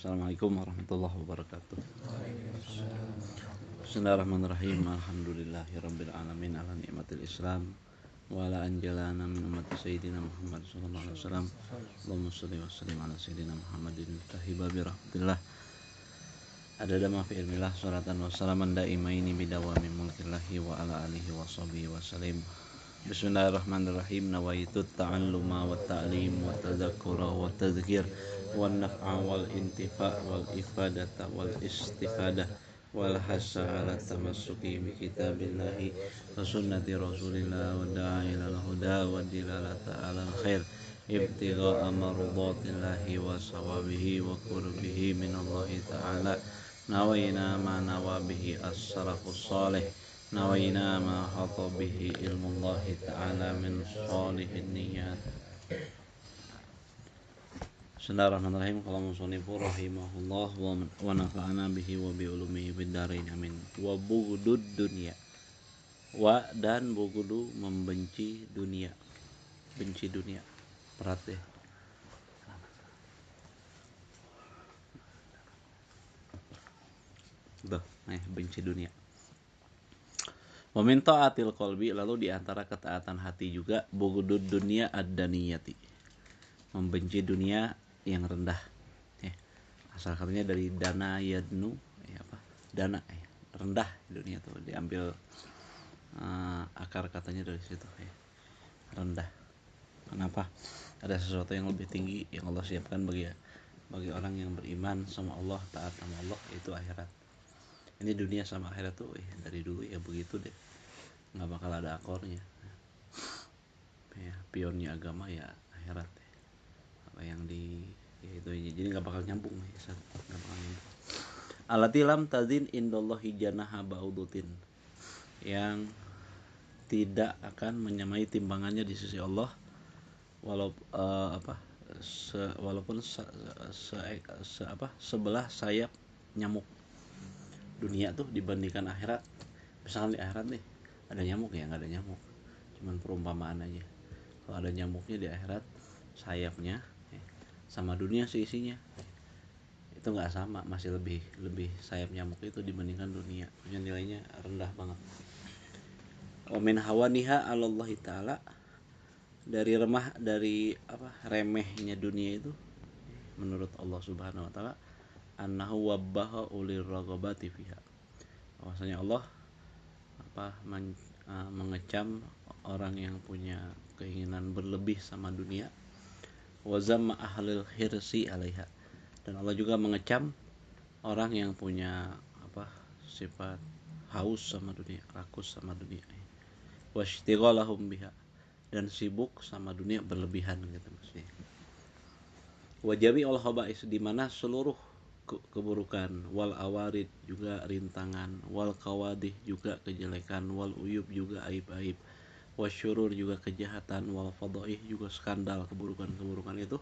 Assalamualaikum warahmatullahi wabarakatuh. Bismillahirrahmanirrahim. Alhamdulillahirabbil alamin ala nikmatil Islam wa ala anjalana min ummati sayyidina Muhammad sallallahu alaihi wasallam. Allahumma shalli wa sallim ala sayyidina Muhammadin tahiba bi rahmatillah. Adada ma fi ilmillah salatan wa salaman daimaini bidawami mulkillahi wa ala alihi wa sahbihi wa sallim. Bismillahirrahmanirrahim. Nawaitu ta'alluma wa ta'lim wa tadzakkura wa tadhkir wa naf'a wal intifa' wal ifadata wal istifadah wal hasa ala tamassuki bi kitabillahi wa sunnati rasulillah wa da'a ilal huda wa dilalata alal khair ibtigha'a mardatillahi wa sawabihi wa qurbihi minallahi ta'ala. Nawaina ma nawabihi as-salafus salih, nawaina ma hata bihi ilmullahi ta'ala min sholihin niyat. Bismillahirrahmanirrahim. Qala musanifu rahimahullah wa nafa'ana bihi wa bi ulumihi fid dharain amin. Wa bughdud dunya, wa dan bughdu membenci dunia, benci dunia. Berat ya. Benci dunia. Wa min ta'atil qalbi, lalu di antara ketaatan hati juga bughdud dunya ad-daniyati, membenci dunia yang rendah. Asal katanya dari dana yadnu, dana, rendah dunia tuh diambil akar katanya dari situ, rendah. Kenapa? Ada sesuatu yang lebih tinggi yang Allah siapkan bagi orang yang beriman sama Allah, taat sama Allah, itu akhirat. Ini dunia sama akhirat tuh dari dulu ya begitu deh, nggak bakal ada akornya. Pionnya agama ya akhirat, apa yang di itu jadi nggak bakal nyambung, nggak bakal nyambung. Alati lam tazin indallahi janaha ba'udutin, yang tidak akan menyamai timbangannya di sisi Allah walaupun sebelah sayap nyamuk. Dunia tuh dibandingkan akhirat, misalkan di akhirat nih ada nyamuk, ya nggak ada nyamuk, cuman perumpamaan aja. Kalau ada nyamuknya di akhirat, sayapnya sama dunia seisinya itu nggak sama, masih lebih sayap nyamuk itu dibandingkan dunia, punya nilainya rendah banget. Wa min hawaniha 'alallahi ta'ala, dari remehnya dunia itu menurut Allah Subhanahu wa taala, annahu wabbaha ulir raghabati fiha, bahwasanya Allah mengecam orang yang punya keinginan berlebih sama dunia, wa zamma ahlil hirsi 'alaiha, dan Allah juga mengecam orang yang punya sifat haus sama dunia, rakus sama dunia, wastighalahum biha, dan sibuk sama dunia berlebihan gitu maksudnya. Wajabi al khaba'is, di mana seluruh keburukan, wal awarid juga rintangan, wal kawadih juga kejelekan, wal uyub juga aib-aib, wasyurur juga kejahatan, wal fadaih juga skandal, keburukan itu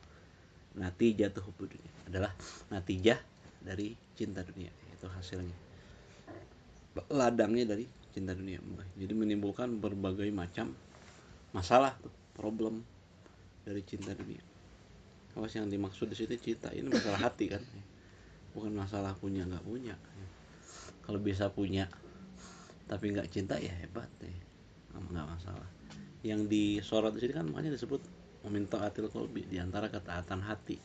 natijah hubud dunia, adalah natijah dari cinta dunia, itu hasilnya, ladangnya dari cinta dunia. Jadi menimbulkan berbagai macam masalah tuh, problem dari cinta dunia. Awas, yang dimaksud di situ cinta ini masalah hati kan, bukan masalah punya nggak punya. Kalau bisa punya tapi nggak cinta ya hebat deh, nggak masalah. Yang disorot di sini kan makanya disebut meminta atil kolbi, diantara ketaatan hati.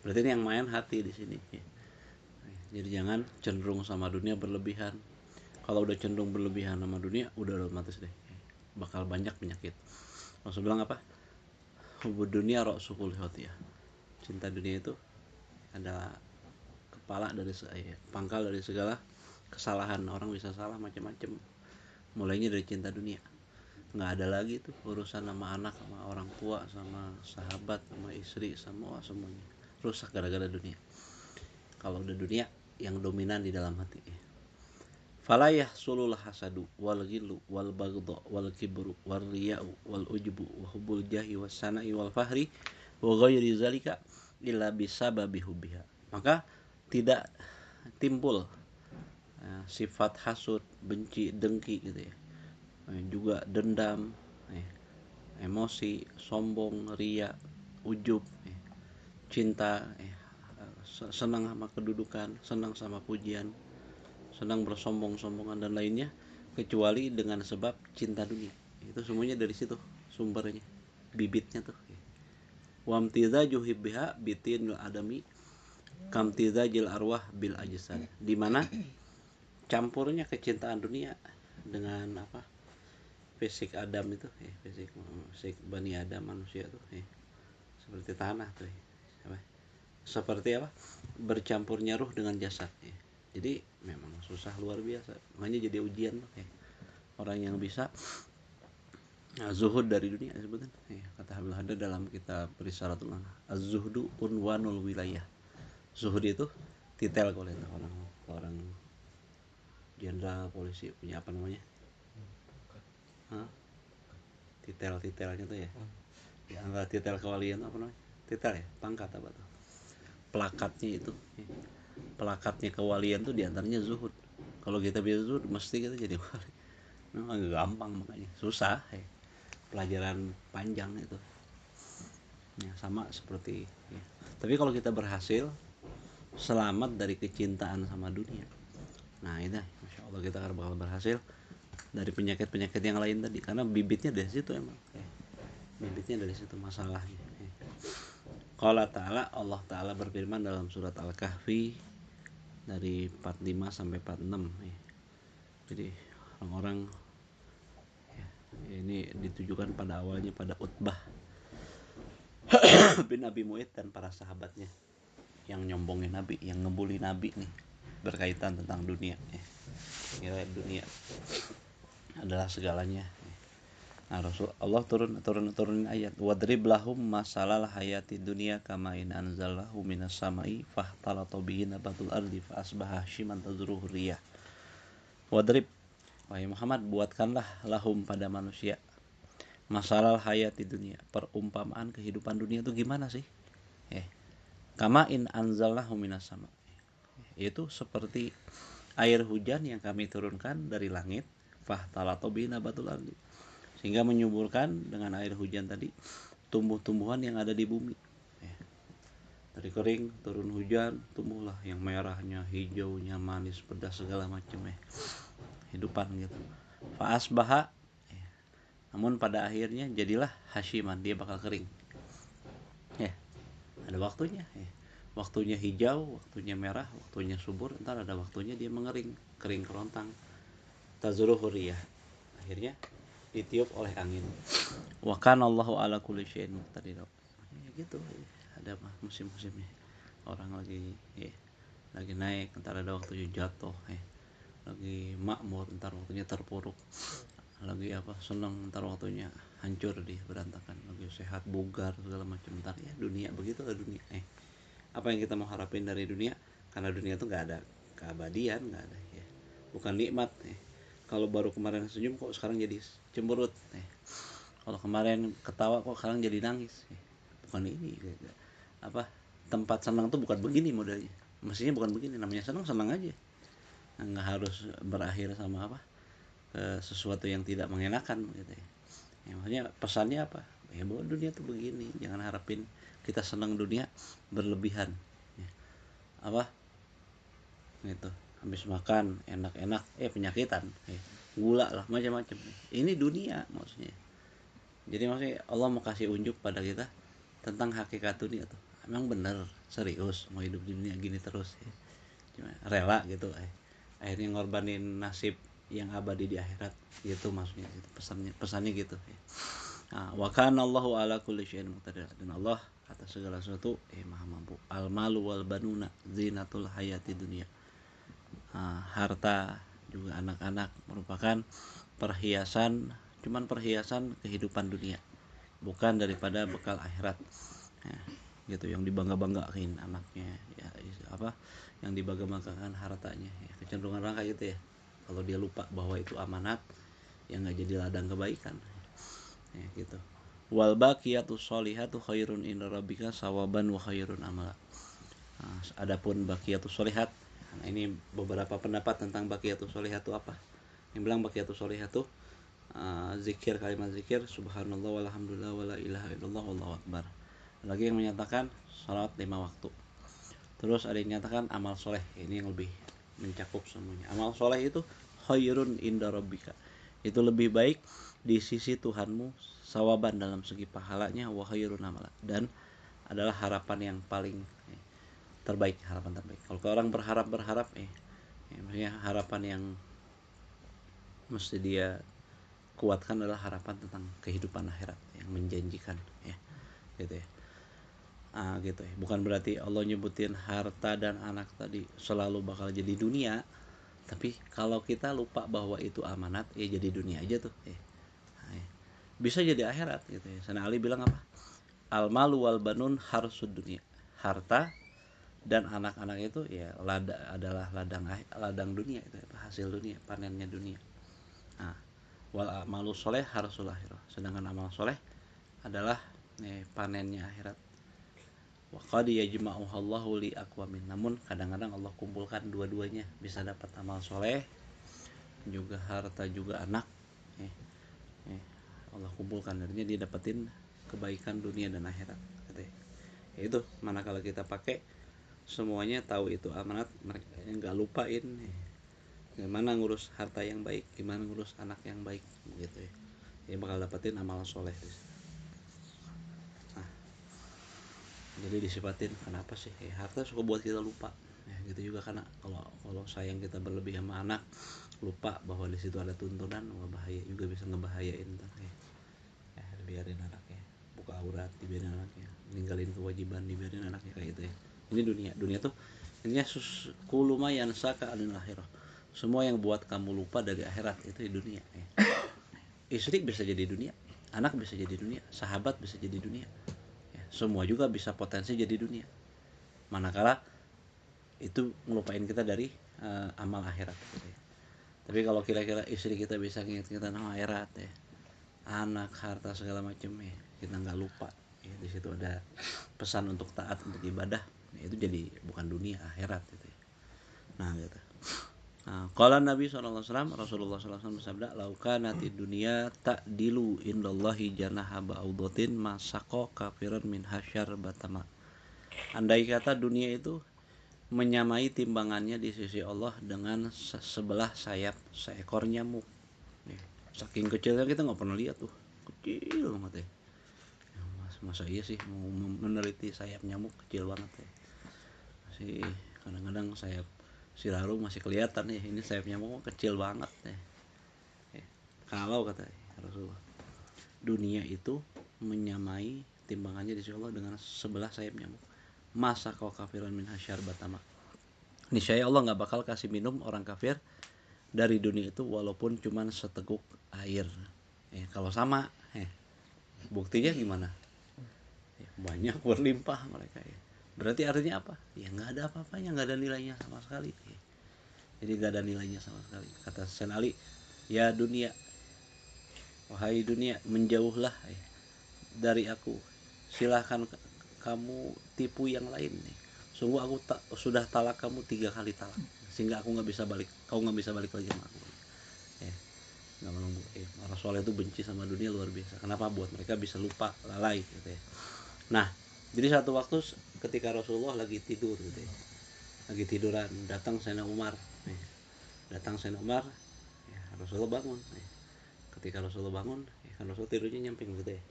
Berarti ini yang main hati di sini. Jadi jangan cenderung sama dunia berlebihan. Kalau udah cenderung berlebihan sama dunia, udah otomatis deh bakal banyak penyakit. Maksud bilang apa? Hubud dunia ra'sul khotiyah. Cinta dunia itu adalah kepala dari pangkal dari segala kesalahan. Orang bisa salah macam-macam, mulainya dari cinta dunia. Nggak ada lagi tuh urusan sama anak, sama orang tua, sama sahabat, sama istri, semuanya rusak gara-gara dunia. Kalau udah dunia yang dominan di dalam hati, fala yahsulul hasadu wal ghillu wal baghdha wal kibru wal riya'u wal ujbu wa hubbul jahi was sana'i wal fahri wa ghairi zalika illa bisababi hubbiha. Maka tidak timbul sifat hasud, benci, dengki gitu ya, juga dendam, emosi, sombong, riya, ujub, cinta, senang sama kedudukan, senang sama pujian, senang bersombong-sombongan dan lainnya, kecuali dengan sebab cinta dunia. Itu semuanya dari situ sumbernya, bibitnya tuh. Wamtizaju hibbiha bitinil adami kamtizajil arwah bil ajsad. Di mana campurnya kecintaan dunia dengan apa? Fisik Adam itu, fisik Bani Adam manusia tuh, seperti tanah tuh, apa? Seperti apa? Bercampurnya ruh dengan jasad. Jadi memang susah luar biasa. Makanya jadi ujian tuh, orang yang bisa zuhud dari dunia sebetulnya. Kata Habib Haddad dalam kitab Risalatul Anha, az-zuhdu unwanul wilayah. Zuhud itu titel kalau itu orang jenderal polisi punya apa namanya? Titel-titelnya tuh ya. Di antara titel kewalian apa namanya? Titel ya, pangkat apa tuh? Plakatnya itu. Plakatnya kewalian tuh diantaranya zuhud. Kalau kita bisa zuhud mesti kita jadi wali. Nah, gampang makanya, susah. Pelajaran panjang itu. Ya, sama seperti ya. Tapi kalau kita berhasil selamat dari kecintaan sama dunia, nah itu Masya Allah kita akan bakal berhasil dari penyakit-penyakit yang lain tadi, karena bibitnya dari situ emang, bibitnya dari situ masalahnya. Qala ta'ala, Allah Ta'ala berfirman dalam surat Al-Kahfi dari 45 sampai 46 ya. Jadi orang-orang ya, ini ditujukan pada awalnya pada Utbah bin Abi Mu'aid dan para sahabatnya yang nyombongin Nabi, yang ngebully Nabi nih berkaitan tentang dunia. Kira dunia adalah segalanya. Nah, Rasul Allah turunin ayat, wadrib lahum masalal hayati dunia kama in anzalahu minas samai fahtalata bihi nabatul ardi fa asbaha hashiman tadruhu riyah. Wadrib, wahai Muhammad, buatkanlah lahum pada manusia masalal hayati dunia, perumpamaan kehidupan dunia itu gimana sih? Kama in anzalahu minas sama, itu seperti air hujan yang kami turunkan dari langit, fahtalata bihi nabatul ardi, sehingga menyuburkan dengan air hujan tadi tumbuh-tumbuhan yang ada di bumi. Dari kering turun hujan, tumbuhlah yang merahnya, hijaunya, manis, pedas, segala macam hidupan gitu. Fa'asbaha, namun pada akhirnya jadilah hashiman, dia bakal kering. Ada waktunya. Waktunya hijau, waktunya merah, waktunya subur, entar ada waktunya dia mengering, kering kerontang. Tazruhu riyah, akhirnya ditiup oleh angin. Wa kana Allahu ala kulli syai'in muqtadir. Ya gitu, ada musim-musimnya. Orang lagi naik, entar ada waktunya jatuh, lagi makmur, entar waktunya terpuruk. Lagi senang, entar waktunya hancur dia, berantakan. Lagi sehat, bugar, segala macam, entar ya dunia begitu lah dunia. Apa yang kita mau harapin dari dunia? Karena dunia itu nggak ada keabadian, nggak ada bukan nikmat. Kalau baru kemarin senyum kok sekarang jadi cemberut. Kalau kemarin ketawa kok sekarang jadi nangis. Bukan ini. Tempat senang tuh bukan begini modelnya. Mestinya bukan begini. Namanya senang aja. Nggak harus berakhir sama sesuatu yang tidak mengenakan gitu ya. Maksudnya pesannya apa? Bahwa dunia tuh begini. Jangan harapin kita senang dunia berlebihan. Gitu. Habis makan enak-enak penyakitan, gula lah, macam-macam. Ini dunia maksudnya. Jadi maksudnya Allah mau kasih unjuk pada kita tentang hakikat dunia tuh. Emang bener serius mau hidup di dunia gini terus Cuma rela gitu akhirnya ngorbanin nasib yang abadi di akhirat gitu maksudnya gitu, pesannya gitu wa kana Allahu ala kulli syai'in muqtadir, dan Allah atas segala sesuatu maha mampu. Al malu wal banuna zinatul hayati dunia. Harta juga anak-anak merupakan perhiasan, cuman perhiasan kehidupan dunia, bukan daripada bekal akhirat. Gitu yang dibangga-banggakan anaknya yang dibangga-banggakan hartanya, kecenderungan orang kayak gitu ya. Kalau dia lupa bahwa itu amanat, yang nggak jadi ladang kebaikan gitu. Wal baqiyatus sholihatu khairun inda rabbika sawaban wa khairun amala. Adapun baqiyatus sholihat, ini beberapa pendapat tentang baqiyatus sholihat itu apa. Yang bilang baqiyatus sholihat itu zikir, kalimat zikir subhanallah walhamdulillah wala ilaha illallah wallahu akbar. Lagi yang menyatakan salat 5 waktu. Terus ada yang nyatakan amal soleh, ini yang lebih mencakup semuanya. Amal soleh itu khairun inda rabbika, itu lebih baik di sisi Tuhanmu, sawaban dalam segi pahalanya, wa khairun amala, dan adalah harapan yang paling terbaik, harapan terbaik. Kalau orang berharap maksudnya harapan yang mesti dia kuatkan adalah harapan tentang kehidupan akhirat yang menjanjikan, ya gitu ya. Gitu ya. Bukan berarti Allah nyebutin harta dan anak tadi selalu bakal jadi dunia, tapi kalau kita lupa bahwa itu amanat, ya jadi dunia aja tuh. Bisa jadi akhirat gitu ya. Sana Ali bilang apa? Al malu wal banun harsud dunia. Harta dan anak-anak itu ya adalah ladang dunia itu ya, hasil dunia, panennya dunia. Nah, wal malu soleh harsul akhirah. Sedangkan amal soleh adalah panennya akhirat. Wa qad yajma'uhu Allahu li aqwamin. Namun kadang-kadang Allah kumpulkan dua-duanya, bisa dapat amal soleh juga harta juga anak. Allah kumpulkan, artinya dia dapetin kebaikan dunia dan akhirat. Itu manakala kita pakai semuanya, tahu itu amanat, mereka nggak lupain gimana ngurus harta yang baik, gimana ngurus anak yang baik gitu ya. Ya bakal dapetin amal soleh. Nah, jadi disipatin kenapa sih harta suka buat kita lupa ya, gitu juga karena kalau sayang kita berlebih sama anak, lupa bahwa di situ ada tuntunan, bahaya juga, bisa ngebahayain ya, biarin anaknya buka aurat, dibiarin anaknya ninggalin kewajiban, dibiarin anaknya kayak gitu ya. Ini dunia tuh intinya lumayan saka alin akhirah, semua yang buat kamu lupa dari akhirat itu di dunia ya. Istri bisa jadi dunia, anak bisa jadi dunia, sahabat bisa jadi dunia ya, semua juga bisa potensi jadi dunia, manakala itu ngelupain kita dari amal akhirat gitu ya. Tapi kalau kira-kira istri kita bisa nginget kita sama akhirat ya, anak, harta segala macam ya, kita nggak lupa ya, di situ ada pesan untuk taat, untuk ibadah ya, itu jadi bukan dunia, akhirat gitu ya. Nah gitu. Qala Nabi SAW, Rasulullah SAW bersabda, lauka nati dunia tak dilu indallahi janaha ba'udatin masako kafiran min hasyar batama. Andai kata dunia itu menyamai timbangannya di sisi Allah dengan sebelah sayap seekor nyamuk. Saking kecilnya kita nggak pernah lihat tuh, kecil banget ya. Masa iya sih mau meneliti sayap nyamuk, kecil banget ya. Masih kadang-kadang sayap siraru masih kelihatan ya, ini sayap nyamuk kecil banget ya. Kalau kata Rasulullah, dunia itu menyamai timbangannya di sisi Allah dengan sebelah sayap nyamuk. Masa kau kafiran min hasyar batama. Niscaya Allah nggak bakal kasih minum orang kafir dari dunia itu walaupun cuma seteguk air. Kalau sama, buktinya gimana? Banyak, berlimpah mereka ya. Berarti artinya apa? Ya nggak ada apa-apanya, nggak ada nilainya sama sekali. Jadi nggak ada nilainya sama sekali. Kata Sayyidina Ali, ya dunia, wahai dunia, menjauhlah dari aku. Silahkan kamu tipu yang lain. Sungguh aku sudah talak kamu 3 kali talak, sehingga aku nggak bisa balik, kau nggak bisa balik lagi sama aku. Nggak menunggu. Rasulullah itu benci sama dunia luar biasa. Kenapa? Buat mereka bisa lupa, lalai gitu ya. Nah, jadi satu waktu ketika Rasulullah lagi tidur gitu ya, lagi tiduran, datang Sayyidina Umar. Rasulullah bangun. Ketika Rasulullah bangun, kan Rasulullah tidurnya nyamping gitu ya.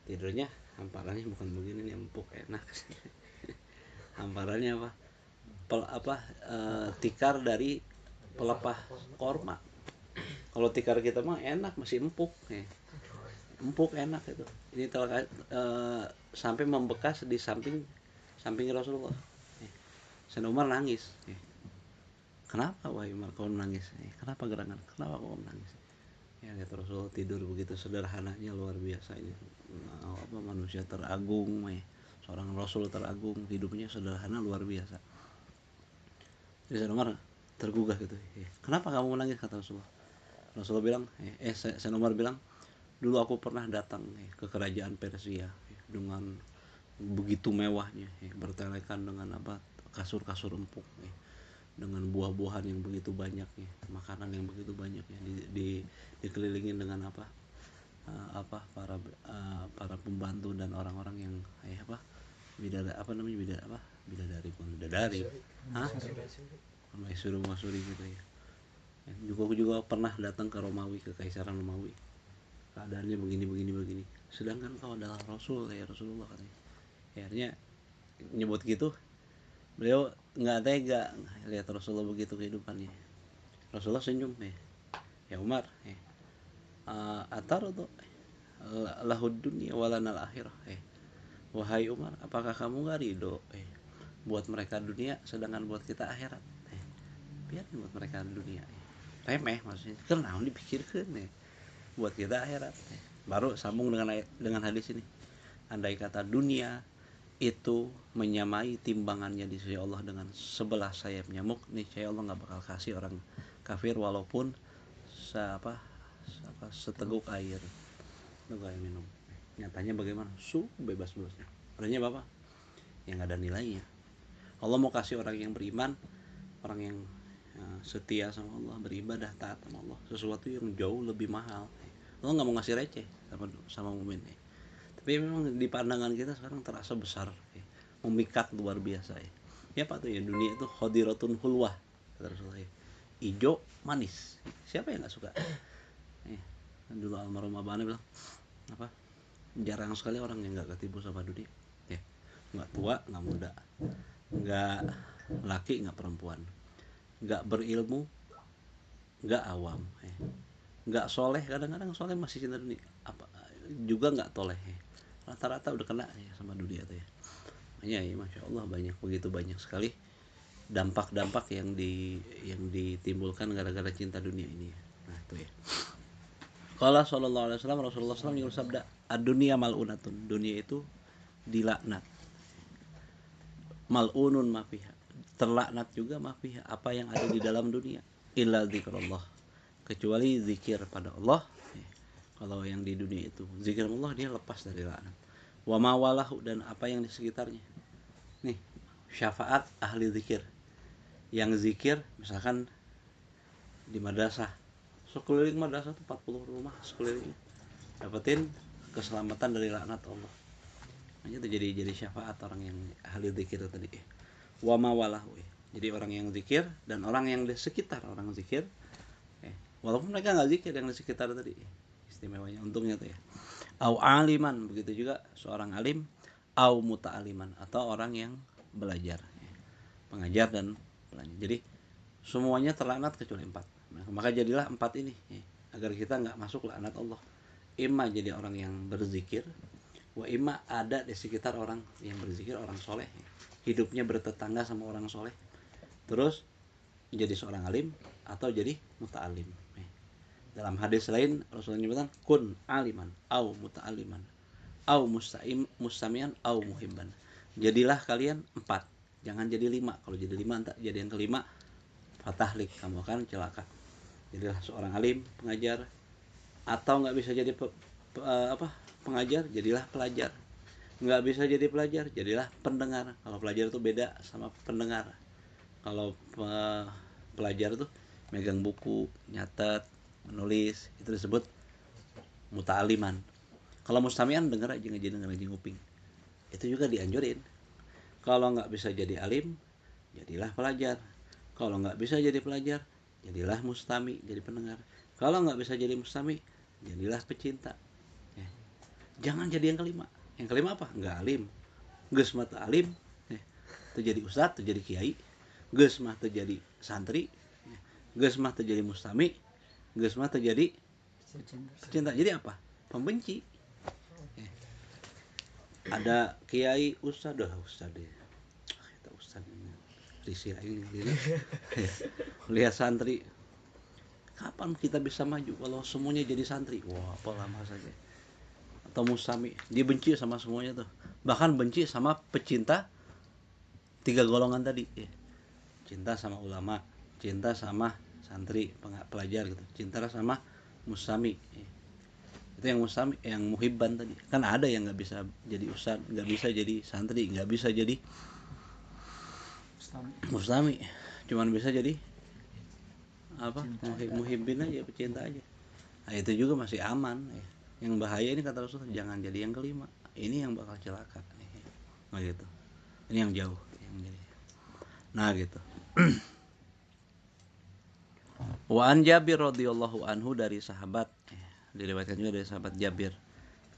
Tidurnya hamparannya bukan begini nih, empuk enak. Hamparannya tikar dari pelepah korma. Kalau tikar kita mah enak, masih empuk empuk enak itu. Ini sampai membekas di samping Rasulullah. Sayyidina Umar nangis. Kenapa wahai Umar kau menangis? Kenapa gerangan? Kenapa kau menangis? Ya kata Rasulullah, tidur begitu sederhananya luar biasa ini. Manusia teragung, seorang Rasul teragung, hidupnya sederhana luar biasa. Jadi Sayyidina Umar tergugah gitu. Kenapa kamu menangis? Kata Rasulullah. Rasulullah bilang, Sayyidina Umar bilang, dulu aku pernah datang ke kerajaan Persia dengan begitu mewahnya, bertelekan dengan kasur-kasur empuk, dengan buah-buahan yang begitu banyak, makanan yang begitu banyak, dikelilingin dengan para pembantu dan orang-orang yang bidadari bidadari. Hah? Maisuri Masuri gitu ya. Juga pernah datang ke Romawi, ke Kaisaran Romawi. Keadaannya begini. Sedangkan kau adalah Rasul ya Rasulullah katanya. Akhirnya nyebut gitu, beliau nggak tega lihat Rasulullah begitu kehidupannya. Rasulullah senyum ya Umar atar tuh lahud dunia walanal akhirah wahai Umar, apakah kamu nggak ridho buat mereka dunia sedangkan buat kita akhirat? Biarin buat mereka dunia remeh maksudnya, kenapa dipikirkan buat kita akhirat. Baru sambung dengan hadis ini, andai kata dunia itu menyamai timbangannya di sisi Allah dengan 11 sayap nyamuk, niscaya Allah nggak bakal kasih orang kafir walaupun seteguk air minum. Nyatanya bagaimana? Bebas-bebasnya. Artinya apa? Yang ada nilainya. Allah mau kasih orang yang beriman, orang yang setia sama Allah, beribadah, taat sama Allah, sesuatu yang jauh lebih mahal. Allah nggak mau ngasih receh sama mukmin. Tapi memang di pandangan kita sekarang terasa besar, memikat luar biasa. Ya Pak tuh ya, dunia itu khadiratun hulwah, kata Rasulullah. Ijo manis. Siapa yang nggak suka? Dulu almarhum Abah bilang apa? Jarang sekali orang yang nggak ketipu sama dunia. Nggak tua, nggak muda, nggak laki, nggak perempuan, nggak berilmu, nggak awam, nggak soleh, kadang-kadang soleh masih cinta dunia, juga nggak toleh, rata-rata udah kena sama dunia tuh ya. Makanya ya Masya Allah begitu banyak sekali dampak-dampak yang ditimbulkan gara-gara cinta dunia ini. Nah itu ya. Qala sallallahu alaihi wasallam, Rasulullah SAW yang bersabda, ad-dunya mal'unatun, dunia itu dilaknat. Mal'unun mafiha, terlaknat juga mafiha, apa yang ada di dalam dunia, illa zikrullah, kecuali zikir pada Allah. Kalau yang di dunia itu zikir Allah, dia lepas dari laknat. Wa ma walahu, dan apa yang di sekitarnya. Nih, syafaat ahli zikir. Yang zikir misalkan di madrasah, sekeliling madrasah itu 40 rumah sekeliling, dapetin keselamatan dari laknat Allah. Hanya itu jadi syafaat orang yang ahli zikir tadi. Wa ma walahu, jadi orang yang zikir dan orang yang di sekitar orang zikir, walaupun mereka nggak zikir, yang di sekitar tadi istimewanya, untungnya tuh ya. Au aliman, begitu juga seorang alim, au muta'aliman, atau orang yang belajar, pengajar dan belajar. Jadi semuanya terlaknat kecuali 4. Maka jadilah 4 ini agar kita nggak masuk laknat Allah. Imma jadi orang yang berzikir, wa imma ada di sekitar orang yang berzikir, orang soleh, hidupnya bertetangga sama orang soleh, terus jadi seorang alim atau jadi muta'alim. Dalam hadis lain Rasulullah menyebutkan kun aliman au muta'aliman au mustamian au muhibban. Jadilah kalian 4, jangan jadi 5. Kalau jadi 5 entah jadi yang kelima fatahlik, kamu akan celaka. Jadilah seorang alim, pengajar, atau nggak bisa jadi pengajar, jadilah pelajar. Nggak bisa jadi pelajar, jadilah pendengar. Kalau pelajar itu beda sama pendengar. Kalau pelajar itu megang buku, nyatet, menulis, itu disebut muta'aliman. Kalau mustamian denger aja nguping, itu juga dianjurin. Kalau nggak bisa jadi alim, jadilah pelajar. Kalau nggak bisa jadi pelajar, jadilah mustami, jadi pendengar. Kalau nggak bisa jadi mustami, jadilah pecinta. Jangan jadi yang kelima. Yang kelima apa? Nggak alim. Geus mah teu alim, teu jadi ustad, teu jadi kiai. Geus mah teu jadi santri, geus mah teu jadi mustami, geus mah teu jadi pecinta. Jadi apa? Pembenci. Ada kiai ustad ya. Kita ustad ini risi lagi gitu. Lihat santri, kapan kita bisa maju kalau semuanya jadi santri? Wah, apa lama saja. Atau mustami, dia benci sama semuanya tuh. Bahkan benci sama pecinta 3 golongan tadi. Cinta sama ulama, cinta sama santri, pelajar gitu. Cinta sama mustami. Itu yang mustami, yang muhibban tadi. Kan ada yang nggak bisa jadi ustad, nggak bisa jadi santri, nggak bisa jadi mustami, cuman bisa jadi apa? Muhibbin aja, pecinta aja. Nah, itu juga masih aman. Yang bahaya ini kata Rasulullah, jangan jadi yang kelima. Ini yang bakal celaka. Nah gitu. Ini yang jauh. Yang jadi. Nah gitu. Wa an Jabir radhiyallahu anhu, dari sahabat, diriwayatkan juga dari sahabat Jabir,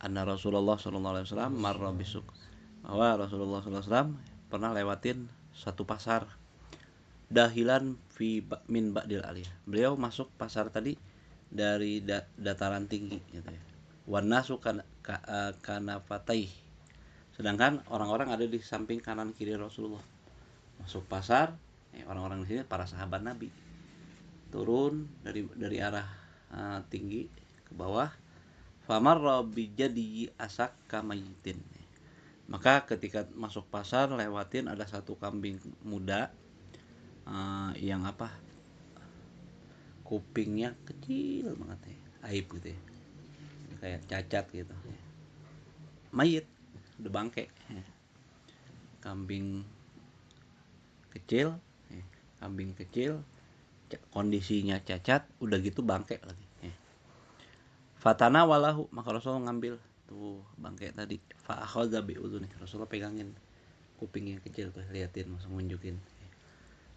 anna Rasulullah sallallahu alaihi wasallam marra bisuk, bahwa Rasulullah sallallahu alaihi wasallam pernah lewatin satu pasar, dahilan fi min ba'dil aliyah. Beliau masuk pasar tadi dari dataran tinggi gitu ya. Wan nasu kana fatai. Sedangkan orang-orang ada di samping kanan kiri Rasulullah. Masuk pasar, orang-orang di sini para sahabat Nabi. Turun dari arah tinggi ke bawah. Famarra bi jadi asak kamayitin. Maka ketika masuk pasar lewatin ada satu kambing muda yang kupingnya kecil banget ya, aib gitu ya, kayak cacat gitu ya. Mayit udah bangke ya. Kambing kecil ya. Kambing kecil kondisinya cacat, udah gitu bangke lagi ya. Fatana walahu, maka Rasulullah ngambil tuh bangke tadi, fa akhadha bi udhuni, Rasulullah pegangin kupingnya kecil tuh, liatin, langsung nunjukin.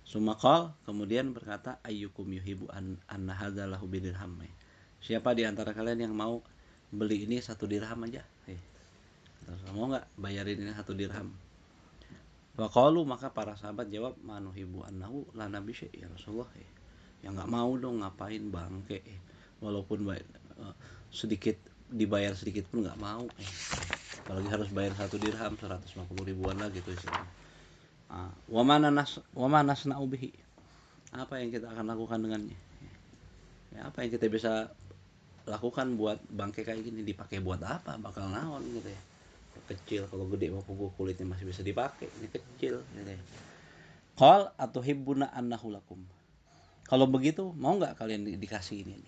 Sumakal, kemudian berkata, ayyukum yuhibu anna hadza lahu bidirham. Siapa di antara kalian yang mau beli ini 1 dirham aja? Mau nggak bayarin ini 1 dirham? Waqalu, maka para sahabat jawab, manuhibu annahu lana bisyai, ya Rasulullah. Ya nggak mau dong, ngapain bangke? Walaupun sedikit, dibayar sedikit pun nggak mau. Apalagi harus bayar 1 dirham, 150 ribuan lah gitu istilahnya. Wa ma nasna'u bihi, apa yang kita akan lakukan dengannya ya, apa yang kita bisa lakukan buat bangke kayak gini, dipakai buat apa, bakal naon gitu ya. Kecil, kalau gede mah kulitnya masih bisa dipakai, ini kecil gitu ya. Qal atuhibbuna annahu lakum, kalau begitu mau nggak kalian dikasih ini,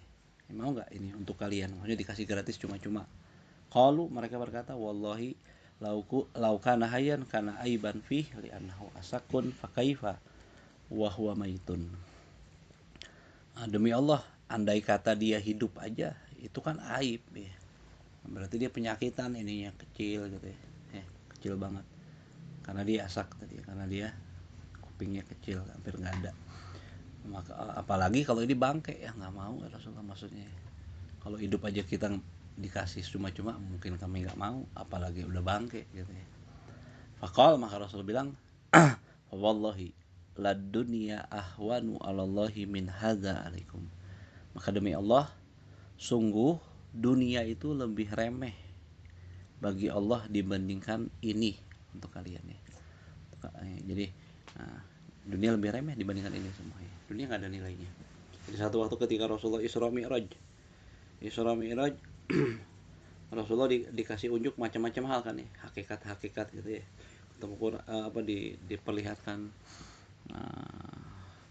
mau nggak ini untuk kalian, maksudnya dikasih gratis cuma-cuma. Qalu, mereka berkata, wallahi laukana hayyan kana aiban fi li annahu asakun fakaifa wa huwa maitun. Demi Allah, andai kata dia hidup aja itu kan aib ya. Berarti dia penyakitan, ininya kecil gitu ya. Kecil banget. Karena dia asak tadi, karena dia kupingnya kecil, hampir nggak ada. Maka apalagi kalau ini bangke, ya nggak mau Rasulullah maksudnya. Kalau hidup aja kita dikasih cuma-cuma, mungkin kami nggak mau, apalagi udah bangke gitu ya. Faqal, maka Rasul bilang, wallahi lad dunya ahwanu 'alallahi min hadza 'alaikum. Maka demi Allah, sungguh dunia itu lebih remeh bagi Allah dibandingkan ini untuk kalian ya. Jadi dunia lebih remeh dibandingkan ini semua ya. Dunia nggak ada nilainya. Jadi satu waktu ketika Rasulullah Isra Mi'raj Rasulullah dikasih unjuk macam-macam hal kan ya, hakikat-hakikat gitu ya. Ketemu diperlihatkan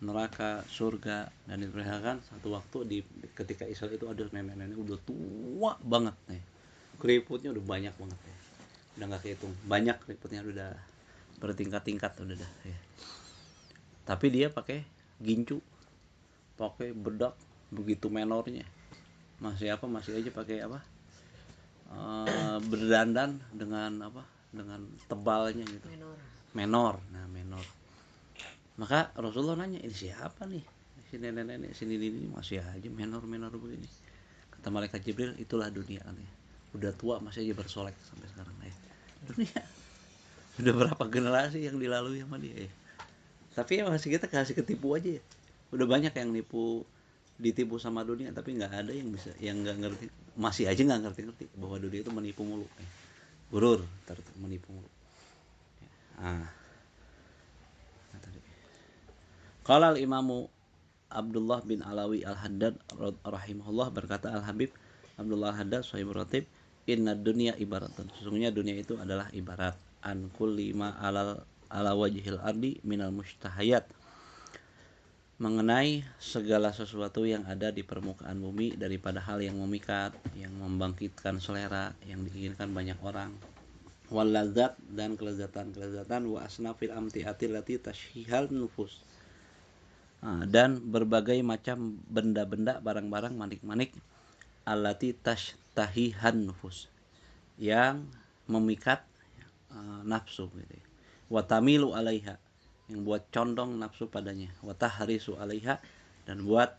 neraka, surga, dan diperlihatkan satu waktu ketika Isra itu ada nenek-nenek udah tua banget nih, keriputnya udah banyak banget ya, udah nggak kehitung, banyak keriputnya, udah bertingkat-tingkat udah dah ya. Tapi dia pakai gincu, pakai bedak, begitu menornya, masih aja pakai berdandan dengan tebalnya gitu, menor. Maka Rasulullah nanya, ini siapa nih, si nenek-nenek sini ini masih aja menor begini. Kata malaikat Jibril, itulah dunia kan ya, udah tua masih aja bersolek sampai sekarang ya. Dunia udah berapa generasi yang dilalui sama dia ya. Tapi ya masih kita kasih ketipu aja ya. Udah banyak yang ditipu sama dunia, tapi nggak ada yang bisa, yang nggak ngerti, masih aja nggak ngerti bahwa dunia itu menipu mulu ya. Gurur, menipu mulu. Qala al-Imamu Abdullah bin Alawi Al-Haddad rahimahullah, berkata Al-Habib Abdullah Al-Haddad sahibur ratib, inna dunya ibaratun, sesungguhnya dunia itu adalah ibarat, an kulli ma ala wajhil ardi minal mustahayat, mengenai segala sesuatu yang ada di permukaan bumi daripada hal yang memikat, yang membangkitkan selera, yang diinginkan banyak orang, wal ladzat, dan kelezatan, wa asnafil amti'atil lati tashihal nufus, dan berbagai macam benda-benda, barang-barang, manik-manik, allati tashtahihan nufus, yang memikat nafsu gitu ya. Wa tamilu alaiha, yang buat condong nafsu padanya, wa tahrisu 'alaiha, dan buat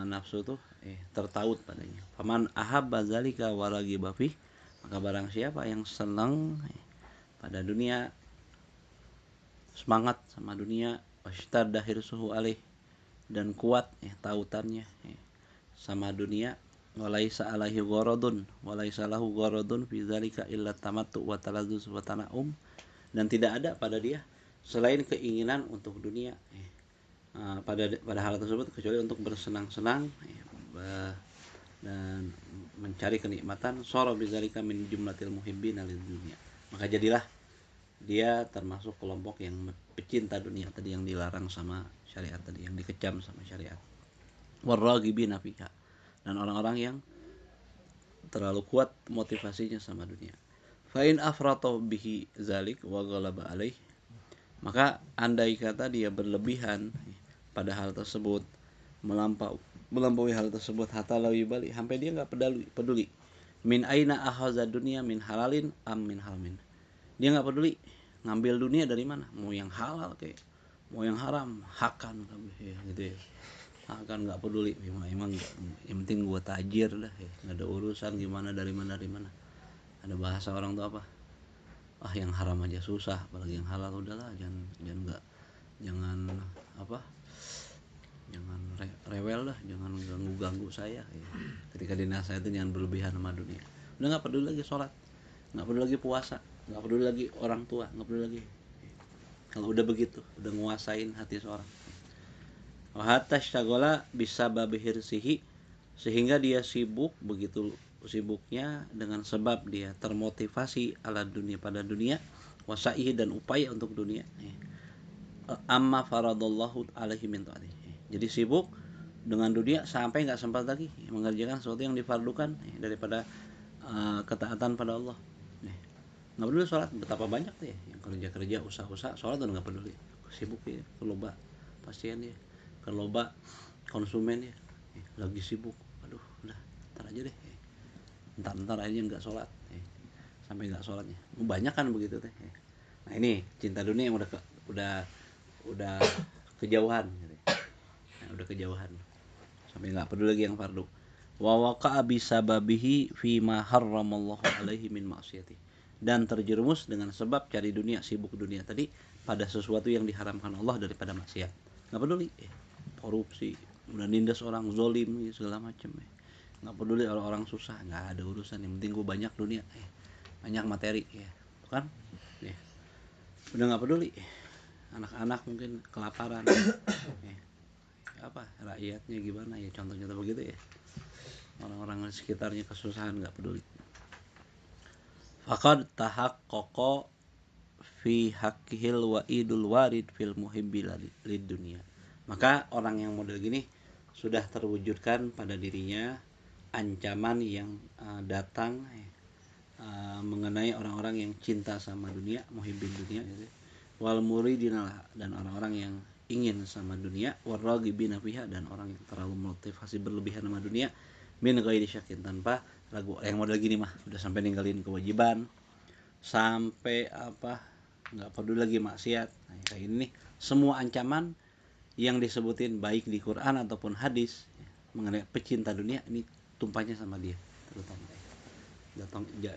nafsu tuh tertaut padanya. Faman ahabba zalika wa raghiba fi, maka barang siapa yang senang pada dunia, semangat sama dunia, washtadda hirsuhu alaih, dan kuat tautannya sama dunia, walaisa alaihi gharadun, walaisa lahu gharadun fi dzalika illa tamattu wa talazzuz wa tana'um, dan tidak ada pada dia selain keinginan untuk dunia pada hal tersebut, kecuali untuk bersenang-senang dan mencari kenikmatan. Sara bidzalika min jumlatil muhibbina lid dunya, maka jadilah dia termasuk kelompok yang pecinta dunia tadi, yang dilarang sama syariat tadi, yang dikecam sama syariat. Warraghibina fiha, dan orang-orang yang terlalu kuat motivasinya sama dunia. Fa in afrata bihi zalik wa ghalaba alaih, maka andai kata dia berlebihan pada hal tersebut, melampaui hal tersebut, hatta la yubali, sampai dia nggak peduli min aina ahaza dunia, min halalin am min haramin, dia nggak peduli ngambil dunia dari mana, mau yang halal kayak mau yang haram, hakan gitu ya, hakan nggak peduli, emang yang penting gua tajir dah ya, nggak ada urusan gimana dari mana. Ada bahasa orang tuh apa, yang haram aja susah, apalagi yang halal. Udahlah, jangan apa, jangan rewel lah, jangan ganggu saya ya. Ketika dinasihatin jangan berlebihan sama dunia. Udah nggak peduli lagi sholat, nggak peduli lagi puasa, nggak peduli lagi orang tua, nggak peduli lagi. Kalau udah begitu, udah nguasain hati seorang. Hatta syaghala bisababi hirsihi, sehingga dia sibuk, begitu sibuknya dengan sebab dia termotivasi ala dunia, pada dunia, wasaihi, dan upaya untuk dunia, amma faradallahu alaihi min ta'ati, jadi sibuk dengan dunia sampai nggak sempat lagi mengerjakan sesuatu yang difardukan daripada ketaatan pada Allah. Nggak peduli sholat, betapa banyak tuh ya yang kerja usaha sholat dan nggak peduli, sibuk ya, keloba pasien ya, keloba konsumen ya, lagi sibuk, aduh udah ntar aja deh, ntar aja nggak sholat, sampai nggak sholatnya, banyak kan begitu teh. Nah ini cinta dunia yang udah kejauhan gitu. Nah, udah kejauhan sampai nggak peduli lagi yang fardu. Wa waqa'a bisababihi fi ma harramallahu alaihi min ma'siyati, dan terjerumus dengan sebab cari dunia, sibuk dunia tadi, pada sesuatu yang diharamkan Allah daripada maksiat. Nggak peduli korupsi, udah nindas orang, zolim segala macam, nggak peduli orang susah, nggak ada urusan, yang penting gue banyak dunia, banyak materi ya, kan ya. Udah nggak peduli anak-anak mungkin kelaparan, apa rakyatnya gimana ya, contohnya begitu ya, orang-orang di sekitarnya kesusahan, nggak peduli. Faqad tahaqqaqa fi haqqihil wa'idul warid fil muhibbi lid dunia, maka orang yang model gini sudah terwujudkan pada dirinya ancaman yang datang mengenai orang-orang yang cinta sama dunia, muhibbin dunia gitu. Wal muridina, dan orang-orang yang ingin sama dunia, warraghibina fiha, dan orang yang terlalu motivasi berlebihan sama dunia, min ghairi syakin, tanpa ragu. Yang model gini mah udah sampai ninggalin kewajiban, sampai apa, nggak peduli lagi maksiat. Nah, kayak ini nih, semua ancaman yang disebutin baik di Quran ataupun hadis mengenai pecinta dunia, ini tumpahnya sama dia, terutama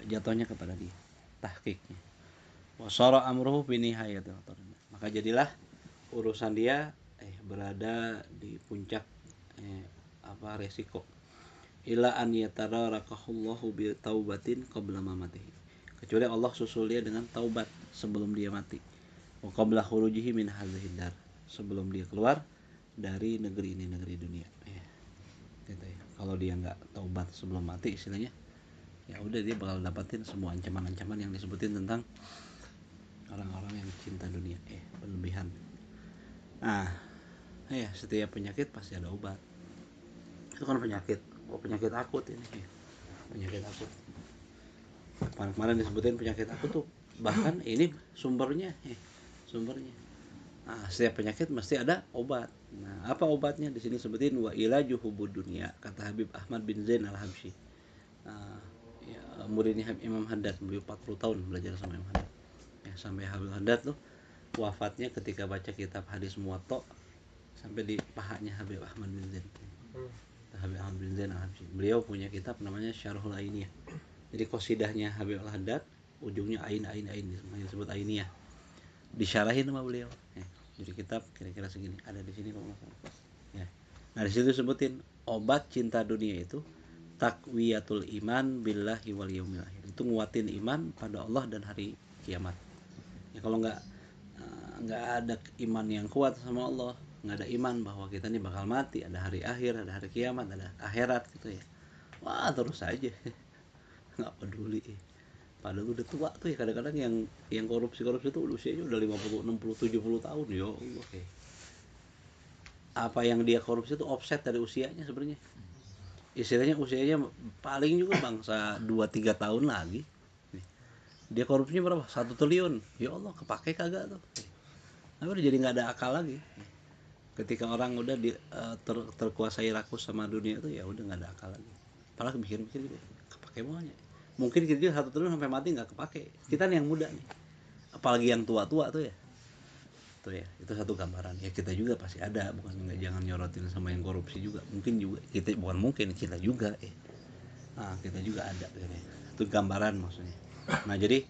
jatuhnya kepada dia, tahqiqnya. Wasara amruhu fi nihayatil, maka jadilah urusan dia berada di puncak resiko, ila an yatarakahullahu bi taubatin qabla mamatihi, kecuali Allah susul dia dengan taubat sebelum dia mati, wa qabla khurujihi min hadhihi dar, sebelum dia keluar dari negeri ini, negeri dunia gitu ya. Kalau dia nggak taubat sebelum mati istilahnya, ya udah dia bakal dapatin semua ancaman-ancaman yang disebutin tentang orang-orang yang cinta dunia berlebihan. Nah setiap penyakit pasti ada obat, itu kan penyakit akut ini, penyakit akut. Kemarin disebutin penyakit akut tuh, bahkan ini sumbernya. Nah, setiap penyakit mesti ada obat. Nah, apa obatnya? Di sini sebutin wa ilaju hubud dunia, kata Habib Ahmad bin Zain al-Habsyi. Muridnya Imam Haddad, beliau 40 tahun belajar sama Imam Haddad. Sampai Habib Haddad tuh wafatnya ketika baca kitab hadis Muwatta sampai di pahanya Habib Ahmad bin Zain. Habib Ahmad bin Zain Al-Habsyi. Beliau punya kitab namanya Syarhul Ainiyah. Jadi qasidahnya Habib Al-Haddad ujungnya ain disebut Ainiyah. Disyarahin sama beliau. Jadi kitab kira-kira segini, ada di sini kalau nggak salah. Ya. Nah, di situ sebutin obat cinta dunia itu takwiyatul iman billahi wal yaumil akhir. Itu nguatin iman pada Allah dan hari kiamat. Ya kalau nggak ada iman yang kuat sama Allah, nggak ada iman bahwa kita ini bakal mati, ada hari akhir, ada hari kiamat, ada akhirat gitu ya, wah terus aja nggak peduli. Padahal udah tua tuh ya, kadang-kadang yang korupsi itu usianya udah 50, 60, 70 tahun ya Allah. Apa yang dia korupsi itu offset dari usianya sebenarnya. Istilahnya usianya paling juga bangsa 2-3 tahun lagi. Dia korupsinya berapa? 1 triliun. Ya Allah, kepake kagak tuh. Nah, udah jadi nggak ada akal lagi. Ketika orang udah terkuasai rakus sama dunia itu, ya udah nggak ada akal lagi. Padahal mikir-mikir juga, kepake maunya. Mungkin kita 1 triliun sampai mati nggak kepake. Kita nih yang muda nih, apalagi yang tua-tua tuh ya. Tuh ya, itu satu gambaran. Ya kita juga pasti ada, bukan nggak, jangan nyorotin sama yang korupsi juga. Mungkin juga kita, bukan mungkin, kita juga Nah, kita juga ada gitu. Itu gambaran maksudnya. Nah, jadi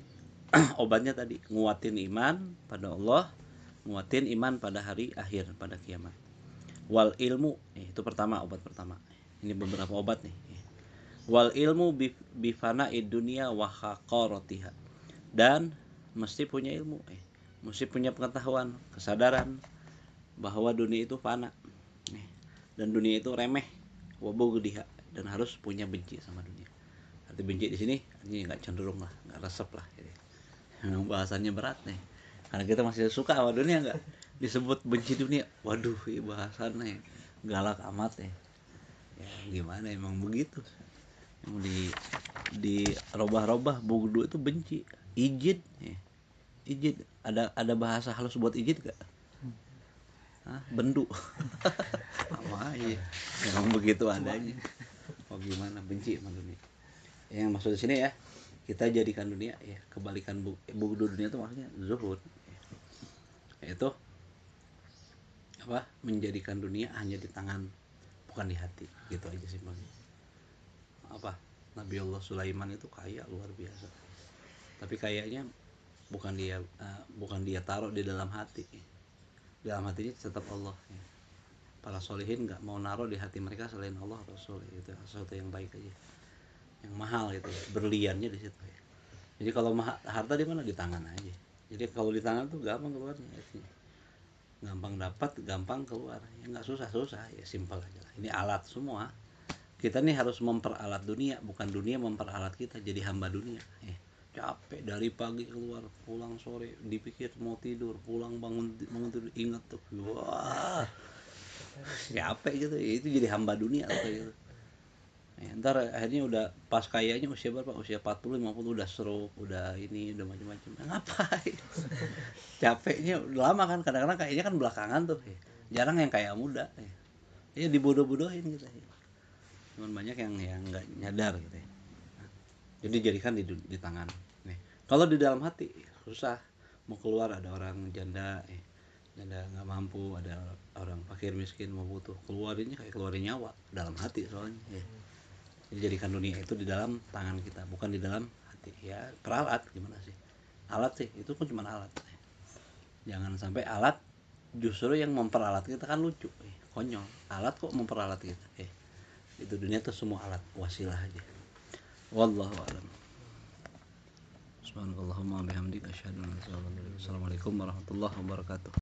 obatnya tadi nguatin iman pada Allah, nguatin iman pada hari akhir, pada kiamat. Wal ilmu, itu pertama, obat pertama. Ini beberapa obat nih. Wal ilmu bifana dunia wa haqaratiha. Dan mesti punya ilmu, mesti punya pengetahuan, kesadaran bahwa dunia itu fana. Dan dunia itu remeh, wa bughdiha, dan harus punya benci sama dunia. Arti benci di sini ini nggak cenderung lah, nggak resep lah. Memang bahasannya berat nih, karena kita masih suka sama dunia, nggak disebut benci dunia, waduh bahasannya galak amat ya. Gimana, emang begitu. Yang di robah-robah bughdu itu benci. Ijid ijid, ada bahasa halus buat ijid gak? Bendu. Sama aja, emang begitu adanya. Gimana benci sama dunia. Yang maksud di sini ya, kita jadikan dunia ya, kebalikan bughdu dunia itu maksudnya zuhud. Yaitu apa? Menjadikan dunia hanya di tangan, bukan di hati. Gitu aja simpelnya. Apa? Nabi Allah Sulaiman itu kaya luar biasa. Tapi kayaknya bukan dia taruh di dalam hati. Dalam hatinya tetap Allah. Para solihin nggak mau naruh di hati mereka selain Allah Rasul. Itu sesuatu yang baik aja, yang mahal gitu. Berliannya di situ. Jadi kalau harta di mana? Di tangan aja. Jadi kalau di tangan tuh gampang keluarnya. Gampang dapat, gampang keluar. Ya nggak susah-susah, ya simpel aja lah. Ini alat semua. Kita nih harus memperalat dunia, bukan dunia memperalat kita jadi hamba dunia. Capek dari pagi keluar, pulang sore dipikir mau tidur, pulang bangun tidur ingat tuh, wah capek gitu. Itu jadi hamba dunia gitu. Ntar akhirnya udah pas kayaknya usia berapa, usia 40 50 udah stroke, udah ini, udah macam-macam. Ngapain? Capeknya udah lama kan, kadang-kadang kayaknya kan belakangan tuh jarang yang kayak muda dibodoh-bodohin gitu cuman banyak yang nggak nyadar gitu jadi jadikan di tangan kalau di dalam hati susah mau keluar. Ada orang janda nggak mampu, ada orang fakir miskin mau butuh, keluarinnya kayak keluarin nyawa dalam hati soalnya Jadi jadikan dunia itu di dalam tangan kita, bukan di dalam hati. Ya peralat gimana sih, alat sih itu pun cuma alat. Jangan sampai alat justru yang memperalat kita, kan lucu, konyol. Alat kok memperalat kita? Itu dunia tuh semua alat, wasilah aja. Wallahu a'lam. Subhanallahumma bihamdika asyhadu an la ilaha illa anta astaghfiruka wa atubu ilaik. Assalamualaikum warahmatullahi wabarakatuh.